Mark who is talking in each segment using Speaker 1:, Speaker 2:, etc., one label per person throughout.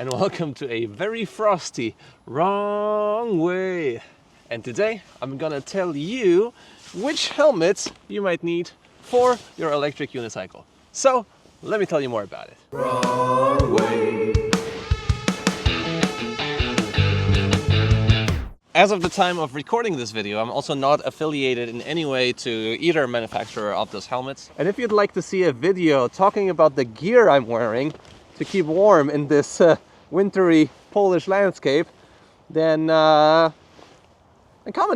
Speaker 1: and welcome to a very frosty wrong way. And today I'm gonna tell you which helmets you might need for your electric unicycle. So let me tell you more about it. Wrong way. As of the time of recording this video, I'm also not affiliated in any way to either manufacturer of those helmets. And if you'd like to see a video talking about the gear I'm wearing to keep warm in this wintry Polish landscape, then comment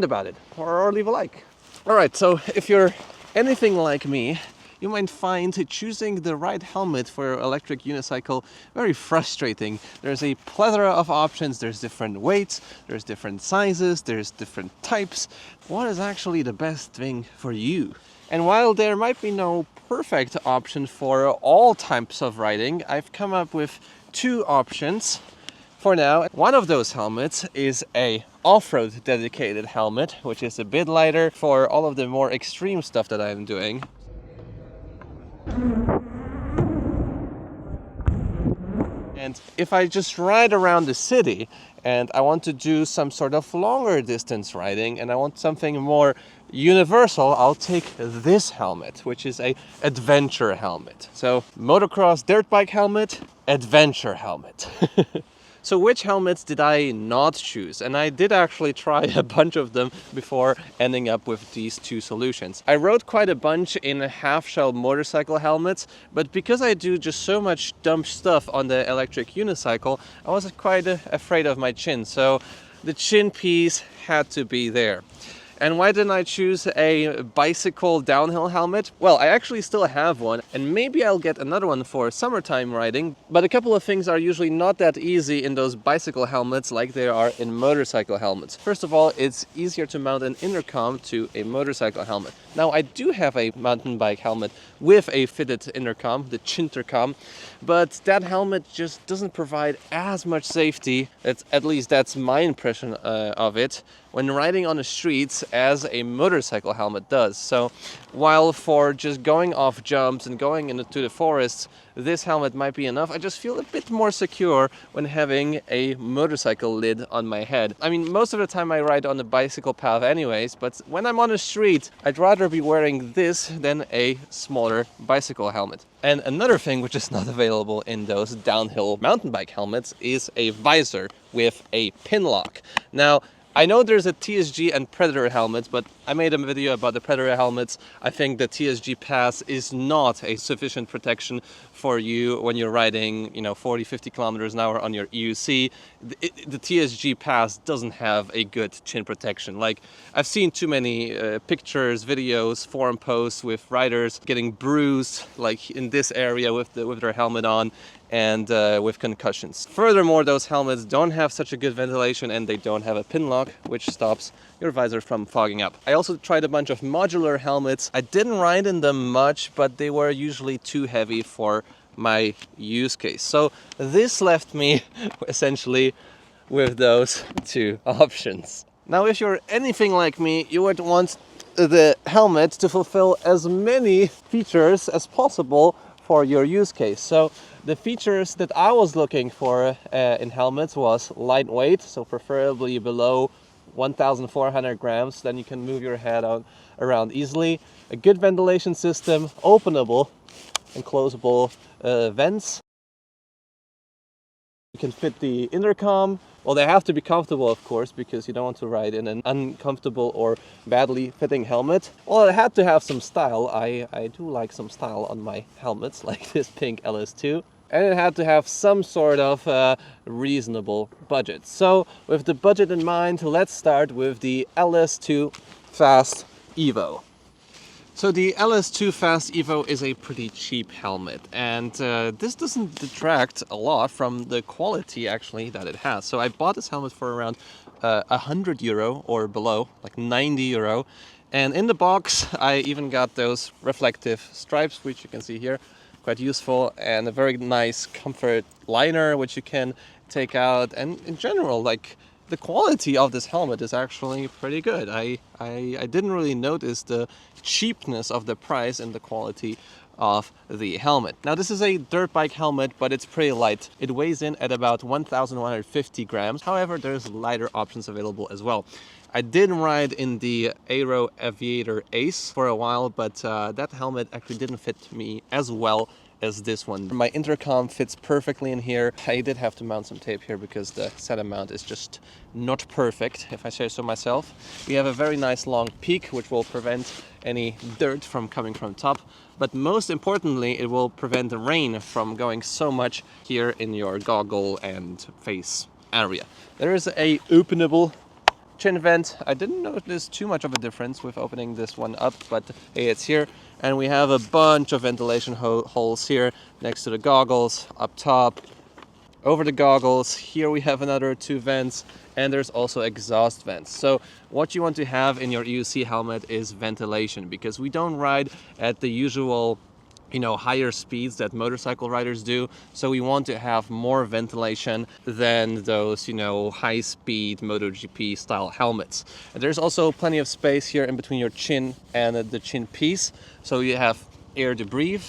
Speaker 1: about it or leave a like. Alright, so if you're anything like me, you might find choosing the right helmet for your electric unicycle very frustrating. There's a plethora of options, there's different weights, there's different sizes, there's different types. What is actually the best thing for you? And while there might be no perfect option for all types of riding, I've come up with two options for now. One of those helmets is a off-road dedicated helmet, which is a bit lighter for all of the more extreme stuff that I'm doing. And if I just ride around the city and I want to do some sort of longer distance riding and I want something more universal, I'll take this helmet, which is a adventure helmet. So motocross dirt bike helmet, adventure helmet. So which helmets did I not choose? And I did actually try a bunch of them before ending up with these two solutions. I rode quite a bunch in half-shell motorcycle helmets, but because I do just so much dumb stuff on the electric unicycle, I was quite afraid of my chin, so the chin piece had to be there. And why didn't I choose a bicycle downhill helmet? Well, I actually still have one, and maybe I'll get another one for summertime riding, but a couple of things are usually not that easy in those bicycle helmets like they are in motorcycle helmets. First of all, it's easier to mount an intercom to a motorcycle helmet. Now, I do have a mountain bike helmet with a fitted intercom, the Chintercom, but that helmet just doesn't provide as much safety, at least that's my impression of it, when riding on the streets as a motorcycle helmet does. So while for just going off jumps and going into the forests, this helmet might be enough, I just feel a bit more secure when having a motorcycle lid on my head. I mean, most of the time I ride on the bicycle path anyways, but when I'm on the street, I'd rather be wearing this than a smaller bicycle helmet. And another thing which is not available in those downhill mountain bike helmets is a visor with a pin lock. Now, I know there's a TSG and Predator helmet, but I made a video about the Predator helmets. I think the TSG Pass is not a sufficient protection for you when you're riding, 40, 50 kilometers an hour on your EUC. The TSG Pass doesn't have a good chin protection. Like, I've seen too many pictures, videos, forum posts with riders getting bruised, like in this area with their helmet on, and with concussions. Furthermore, those helmets don't have such a good ventilation and they don't have a pin lock, which stops your visor from fogging up. I also tried a bunch of modular helmets. I didn't ride in them much, but they were usually too heavy for my use case. So this left me essentially with those two options. Now, if you're anything like me, you would want the helmet to fulfill as many features as possible for your use case. So the features that I was looking for in helmets was lightweight, so preferably below 1,400 grams, then you can move your head around easily. A good ventilation system, openable and closable vents. You can fit the intercom. Well, they have to be comfortable, of course, because you don't want to ride in an uncomfortable or badly fitting helmet. Well, it had to have some style. I do like some style on my helmets, like this pink LS2. And it had to have some sort of reasonable budget. So with the budget in mind, let's start with the LS2 Fast Evo. So the LS2 Fast Evo is a pretty cheap helmet, and this doesn't detract a lot from the quality actually that it has. So I bought this helmet for around €100 or below, like €90. And in the box I even got those reflective stripes, which you can see here, quite useful, and a very nice comfort liner which you can take out. And in general, like, the quality of this helmet is actually pretty good. I didn't really notice the cheapness of the price and the quality of the helmet. Now this is a dirt bike helmet, but it's pretty light. It weighs in at about 1,150 grams. However, there's lighter options available as well. I did ride in the Airoh Aviator Ace for a while, but that helmet actually didn't fit me as well as this one. My intercom fits perfectly in here. I did have to mount some tape here because the center mount is just not perfect, if I say so myself. We have a very nice long peak, which will prevent any dirt from coming from top. But most importantly, it will prevent the rain from going so much here in your goggle and face area. There is a openable chin vent. I didn't notice too much of a difference with opening this one up, but hey, it's here. And we have a bunch of ventilation holes here next to the goggles, up top, over the goggles. Here we have another 2 vents, and there's also exhaust vents. So what you want to have in your EUC helmet is ventilation, because we don't ride at the usual higher speeds that motorcycle riders do. So we want to have more ventilation than those, high speed MotoGP style helmets. And there's also plenty of space here in between your chin and the chin piece. So you have air to breathe.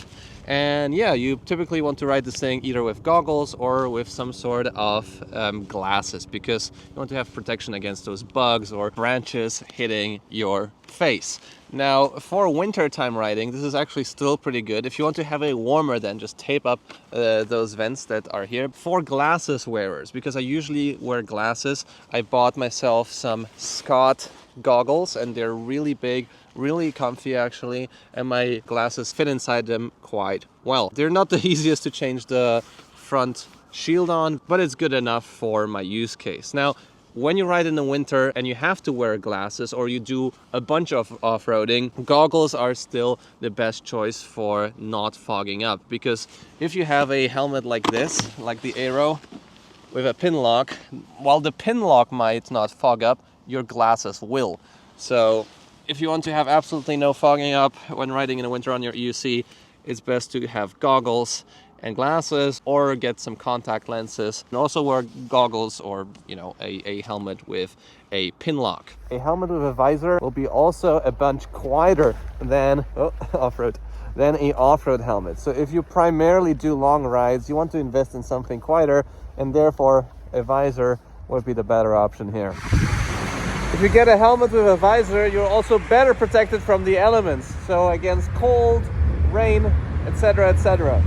Speaker 1: And yeah, you typically want to ride this thing either with goggles or with some sort of glasses, because you want to have protection against those bugs or branches hitting your face. Now, for wintertime riding, this is actually still pretty good. If you want to have a warmer, then just tape up those vents that are here. For glasses wearers, because I usually wear glasses, I bought myself some Scott goggles, and they're really big, really comfy actually, and my glasses fit inside them quite well. They're not the easiest to change the front shield on, but it's good enough for my use case. Now, when you ride in the winter and you have to wear glasses, or you do a bunch of off-roading, goggles are still the best choice for not fogging up. Because if you have a helmet like this, like the Airoh, with a pin lock, while the pin lock might not fog up, your glasses will. So if you want to have absolutely no fogging up when riding in the winter on your EUC, it's best to have goggles and glasses, or get some contact lenses, and also wear goggles or a helmet with a pin lock. A helmet with a visor will be also a bunch quieter than off-road than a off-road helmet. So if you primarily do long rides, you want to invest in something quieter, and therefore a visor would be the better option here. If you get a helmet with a visor, you're also better protected from the elements, so against cold, rain, etc., etc.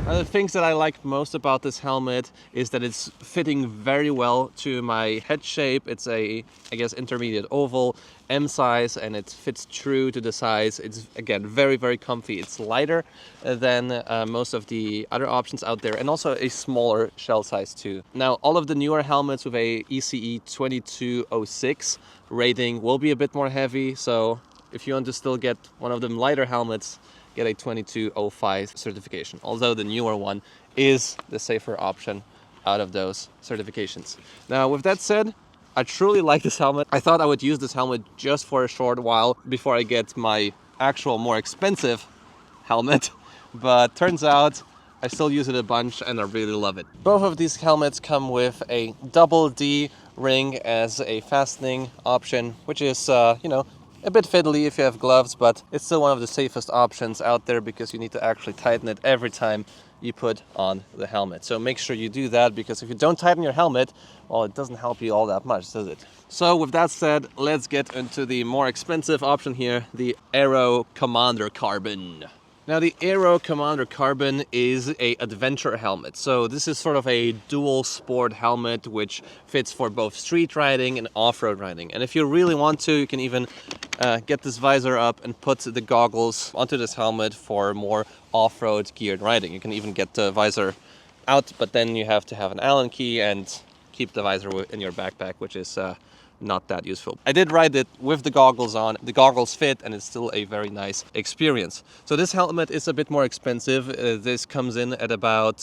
Speaker 1: One of the things that I like most about this helmet is that it's fitting very well to my head shape. It's a, I guess, intermediate oval, M size, and it fits true to the size. It's, again, very, very comfy. It's lighter than most of the other options out there, and also a smaller shell size too. Now, all of the newer helmets with a ECE 2206 rating will be a bit more heavy, so if you want to still get one of them lighter helmets, get a 2205 certification, although the newer one is the safer option out of those certifications. Now, with that said, I truly like this helmet. I thought I would use this helmet just for a short while before I get my actual more expensive helmet, but turns out I still use it a bunch and I really love it. Both of these helmets come with a double D ring as a fastening option, which is, a bit fiddly if you have gloves, but it's still one of the safest options out there, because you need to actually tighten it every time you put on the helmet. So make sure you do that, because if you don't tighten your helmet, well, it doesn't help you all that much, does it? So with that said, let's get into the more expensive option here, the Airoh Carbon. Now, the Airoh Carbon is an adventure helmet. So this is sort of a dual sport helmet, which fits for both street riding and off-road riding. And if you really want to, you can even get this visor up and put the goggles onto this helmet for more off-road geared riding. You can even get the visor out, but then you have to have an Allen key and keep the visor in your backpack, which is not that useful. I did ride it with the goggles on. The goggles fit, and it's still a very nice experience. So this helmet is a bit more expensive. This comes in at about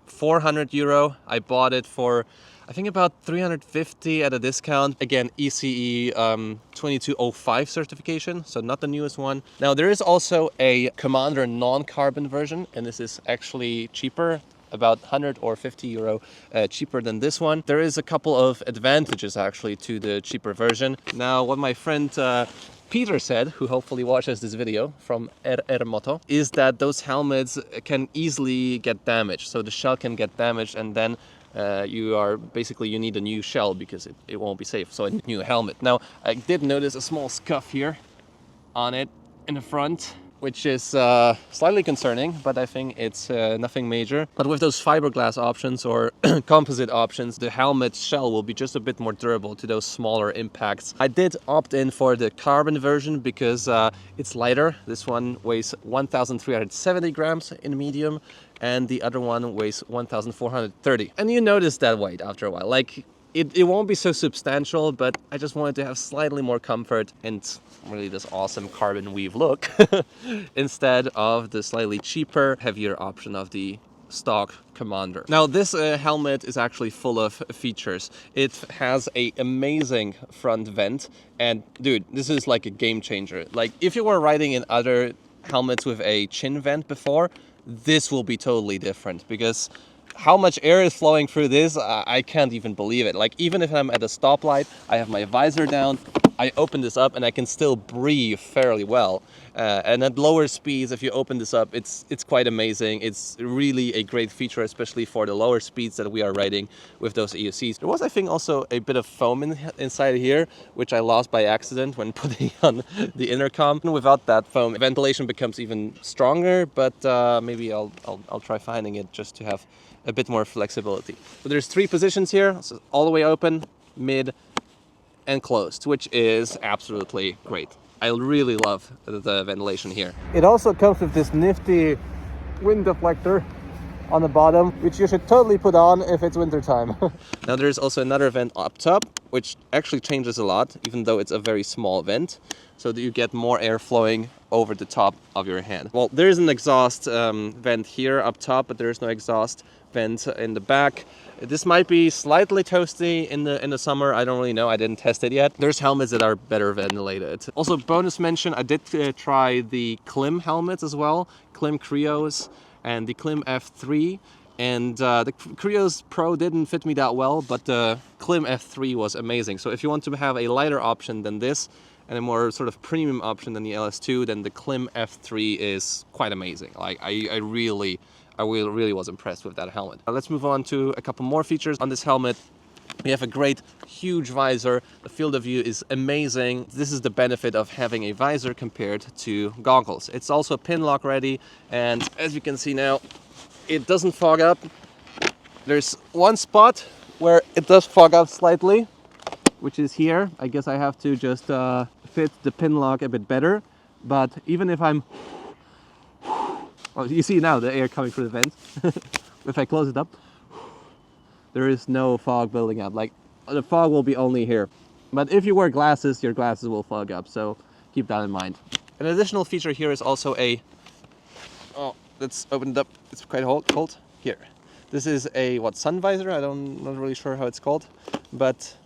Speaker 1: 400 euro. I bought it for, I think, about 350 at a discount. Again, ECE 2205 certification, so not the newest one. Now, there is also a Commander non-carbon version, and this is actually cheaper, about 100 or 50 euro cheaper than this one. There is a couple of advantages actually to the cheaper version. Now, what my friend Peter said, who hopefully watches this video from Moto, is that those helmets can easily get damaged. So the shell can get damaged, and then you need a new shell because it won't be safe. So a new helmet. Now, I did notice a small scuff here on it in the front, which is slightly concerning, but I think it's nothing major. But with those fiberglass options or composite options, the helmet shell will be just a bit more durable to those smaller impacts. I did opt in for the carbon version because it's lighter. This one weighs 1,370 grams in medium, and the other one weighs 1,430. And you notice that weight after a while. Like, it won't be so substantial, but I just wanted to have slightly more comfort and really this awesome carbon weave look instead of the slightly cheaper, heavier option of the stock Commander. Now this helmet is actually full of features. It has an amazing front vent, and dude, this is like a game changer. Like, if you were riding in other helmets with a chin vent before, this will be totally different, because how much air is flowing through this, I can't even believe it. Like, even if I'm at a stoplight, I have my visor down, I open this up and I can still breathe fairly well. And at lower speeds, if you open this up, it's quite amazing. It's really a great feature, especially for the lower speeds that we are riding with those EUCs. There was, I think, also a bit of foam inside here, which I lost by accident when putting on the intercom. And without that foam, ventilation becomes even stronger, but maybe I'll try finding it just to have a bit more flexibility. So there's 3 positions here, so all the way open, mid, and closed, which is absolutely great. I really love the ventilation here. It also comes with this nifty wind deflector on the bottom, which you should totally put on if it's winter time. Now there's also another vent up top, which actually changes a lot, even though it's a very small vent, so that you get more air flowing over the top of your hand. Well, there is an exhaust vent here up top, but there is no exhaust vent in the back. This might be slightly toasty in the summer. I don't really know. I didn't test it yet. There's helmets that are better ventilated. Also, bonus mention, I did try the Klim helmets as well, Klim Krios and the Klim F3. And the Krios Pro didn't fit me that well, but the Klim F3 was amazing. So if you want to have a lighter option than this, and a more sort of premium option than the LS2, then the Klim F3 is quite amazing. Like, I really was impressed with that helmet. Now let's move on to a couple more features on this helmet. We have a great, huge visor. The field of view is amazing. This is the benefit of having a visor compared to goggles. It's also pin lock ready, and as you can see now, it doesn't fog up. There's one spot where it does fog up slightly, which is here. I guess I have to just fit the pin lock a bit better. But even if I'm... Well, you see now the air coming through the vent. If I close it up, there is no fog building up. Like, the fog will be only here. But if you wear glasses, your glasses will fog up, so keep that in mind. An additional feature here is also a... Oh, let's open it up. It's quite cold. Here. This is a, sun visor? I'm not really sure how it's called. But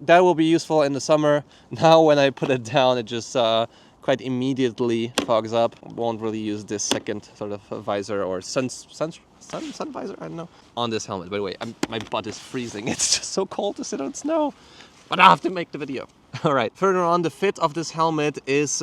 Speaker 1: that will be useful in the summer. Now when I put it down, it just quite immediately fogs up. Won't really use this second sort of visor or sun visor, I don't know, on this helmet. By the way, my butt is freezing. It's just so cold to sit on snow, but I have to make the video. All right, further on, the fit of this helmet is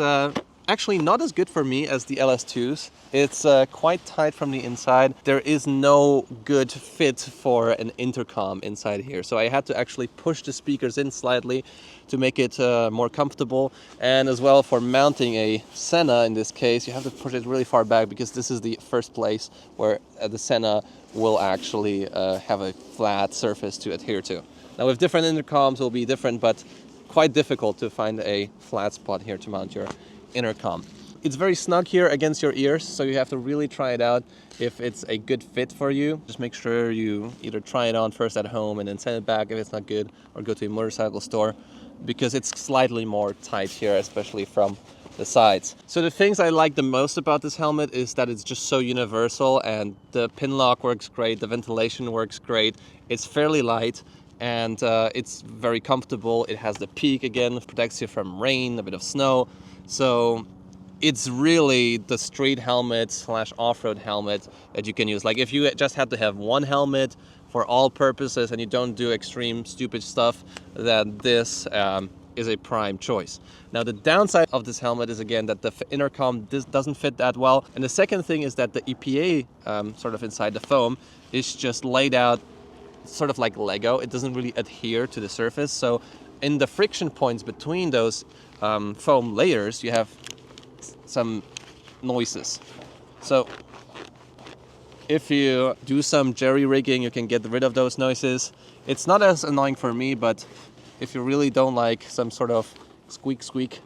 Speaker 1: actually not as good for me as the LS2s. It's quite tight from the inside. There is no good fit for an intercom inside here, so I had to actually push the speakers in slightly to make it more comfortable. And as well, for mounting a Senna in this case, you have to push it really far back, because this is the first place where the Senna will actually have a flat surface to adhere to. Now with different intercoms it will be different, but quite difficult to find a flat spot here to mount your intercom. It's very snug here against your ears, so you have to really try it out if it's a good fit for you. Just make sure you either try it on first at home and then send it back if it's not good, or go to a motorcycle store, because it's slightly more tight here, especially from the sides. So the things I like the most about this helmet is that it's just so universal, and the pin lock works great, the ventilation works great, it's fairly light, and it's very comfortable. It has the peak again, protects you from rain, a bit of snow. So it's really the street helmet / off-road helmet that you can use. Like, if you just had to have one helmet for all purposes and you don't do extreme stupid stuff, then this is a prime choice. Now the downside of this helmet is again that the intercom doesn't fit that well, and the second thing is that the EPA sort of inside the foam is just laid out sort of like Lego. It doesn't really adhere to the surface, so in the friction points between those foam layers you have some noises. So if you do some jerry rigging, you can get rid of those noises. It's not as annoying for me, but if you really don't like some sort of squeak squeak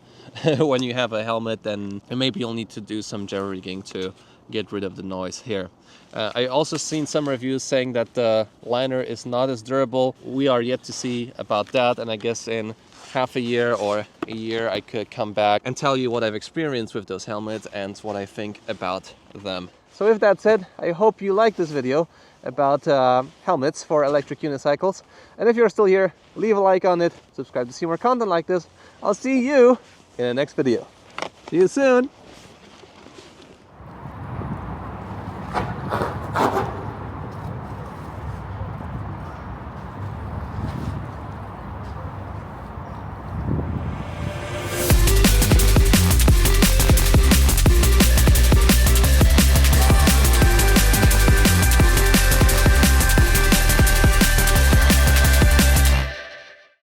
Speaker 1: when you have a helmet, then maybe you'll need to do some jerry rigging to get rid of the noise here. I also seen some reviews saying that the liner is not as durable. We are yet to see about that, and I guess in half a year or a year I could come back and tell you what I've experienced with those helmets and what I think about them. So with that said, I hope you liked this video about helmets for electric unicycles. And if you're still here, leave a like on it, subscribe to see more content like this. I'll see you in the next video. See you soon!